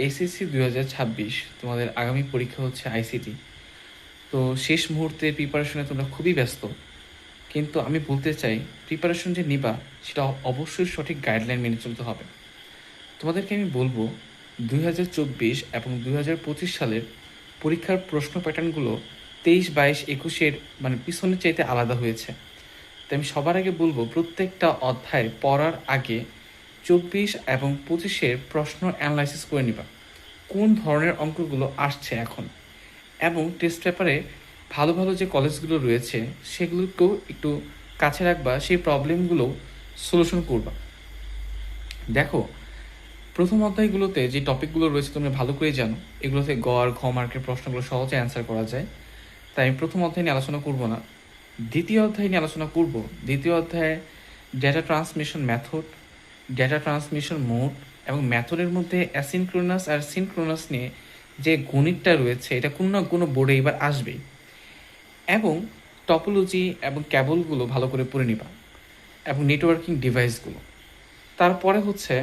SSC 2026 তোমাদের আগামী পরীক্ষা হচ্ছে আইসিটি। তো শেষ মুহূর্তে প্রিপারেশনে তোমরা খুবই ব্যস্ত, কিন্তু আমি বলতে চাই প্রিপারেশন যে নিবা সেটা অবশ্যই সঠিক গাইডলাইন মেনে চলতে হবে। তোমাদেরকে আমি বলবো 2024 এবং 2025 সালের পরীক্ষার প্রশ্ন প্যাটার্নগুলো 23, 22, 21-এর মানে পিছনের চাইতে আলাদা হয়েছে। তাই আমি সবার আগে বলবো প্রত্যেকটা অধ্যায় পড়ার আগে 24 এবং 25-এর প্রশ্ন অ্যানালাইসিস করে নিবা, কোন ধরনের অঙ্কগুলো আসছে এখন, এবং টেস্ট পেপারে ভালো ভালো যে কলেজগুলো রয়েছে সেগুলোকেও একটু কাছে রাখবা, সেই প্রবলেমগুলো সলিউশন করবা। দেখো, প্রথম অধ্যায়গুলোতে যে টপিকগুলো রয়েছে তোমরা ভালো করে জানো, এগুলোতে গ আর ঘ মার্কের প্রশ্নগুলো সহজে অ্যান্সার করা যায়। তাই আমি প্রথম অধ্যায় নিয়ে আলোচনা করব না, দ্বিতীয় অধ্যায় নিয়ে আলোচনা করব। দ্বিতীয় অধ্যায়ে data transmission method, data transmission mode এবং মেথডের মধ্যে অ্যাসিনক্রোনাস আর সিনক্রোনাস নিয়ে যে গণিতটা রয়েছে এটা কোনো না কোনো বোর্ডে এবার আসবেই। এবং টপোলজি এবং ক্যাবলগুলো ভালো করে পড়ে নিবা, এবং নেটওয়ার্কিং ডিভাইসগুলো। তারপরে হচ্ছে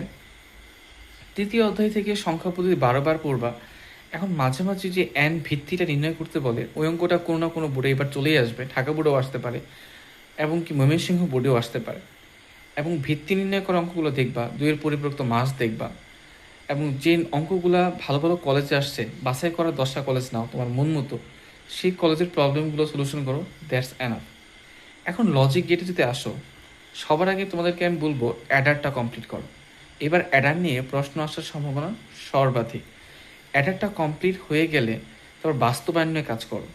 তৃতীয় অধ্যায় থেকে সংখ্যা পদ্ধতি বারবার পড়বা। এখন মাঝে মাঝে যে এন ভিত্তিটা নির্ণয় করতে বলে ওই অঙ্কটা কোনো না কোনো বোর্ডে এবার চলেই আসবে, ঢাকা বোর্ডেও আসতে পারে এবং কি ময়মনসিংহ বোর্ডেও আসতে পারে। এবং ভিত্তি নির্ণয় করা অঙ্কগুলো দেখবা, দুইয়ের পরিপূরক মাস দেখবা, এবং যে অঙ্কগুলো ভালো ভালো কলেজে আসছে বাছাই করা 10টা কলেজ নাও তোমার মন মতো, সেই কলেজের প্রবলেমগুলো সলিউশন করো, দ্যাটস এনাফ। এখন লজিক গেটে যদি আসো, সবার আগে তোমাদেরকে আমি বলবো অ্যাডারটা কমপ্লিট করো। এবার অ্যাডার নিয়ে প্রশ্ন আসার সম্ভাবনা সর্বাধিক। অ্যাডারটা কমপ্লিট হয়ে গেলে তারপর বাস্তবায়ন নিয়ে কাজ করো,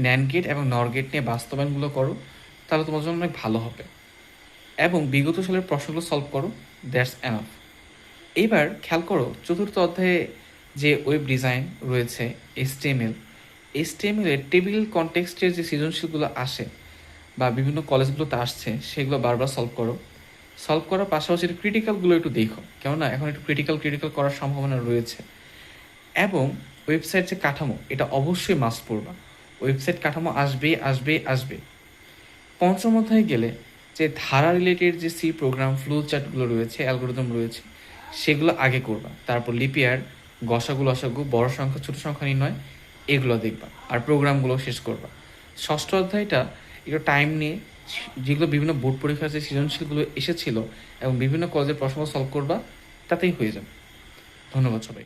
ন্যান্ড গেট এবং নর গেট নিয়ে বাস্তবায়নগুলো করো, তাহলে তোমার জন্য অনেক ভালো হবে। এবং বিগত সালের প্রশ্নগুলো সলভ করো, দ্যাটস এনাফ। এইবার খেয়াল করো চতুর্থ অধ্যায়ে যে ওয়েব ডিজাইন রয়েছে, এইচটিএমএল এর টেবিল কনটেক্সটের যে সৃজনশীলগুলো আসে বা বিভিন্ন কলেজগুলোতে আসছে সেগুলো বারবার সলভ করার পাশাপাশি ক্রিটিক্যালগুলো একটু দেখো, কেননা এখন একটু ক্রিটিক্যাল করার সম্ভাবনা রয়েছে। এবং ওয়েবসাইট যে কাঠামো এটা অবশ্যই মাস্ট পড়বা, ওয়েবসাইট কাঠামো আসবে। পঞ্চম অধ্যায়ে গেলে যে ধারা রিলেটেড যে সি প্রোগ্রাম ফ্লো চার্টগুলো রয়েছে, অ্যালগোরিদম রয়েছে, সেগুলো আগে করবা। তারপর লিপিয়ার, গসাগু লসাগু, বড় সংখ্যা ছোট সংখ্যা নির্ণয়, এগুলো দেখবা, আর প্রোগ্রামগুলো শেষ করবা। ষষ্ঠ অধ্যায়টা একটু টাইম নিয়ে যেগুলো বিভিন্ন বোর্ড পরীক্ষার যে সৃজনশীলগুলো এসেছিল এবং বিভিন্ন কলেজের প্রশ্ন সলভ করবা, তাতেই হয়ে যাবে। ধন্যবাদ সবাই।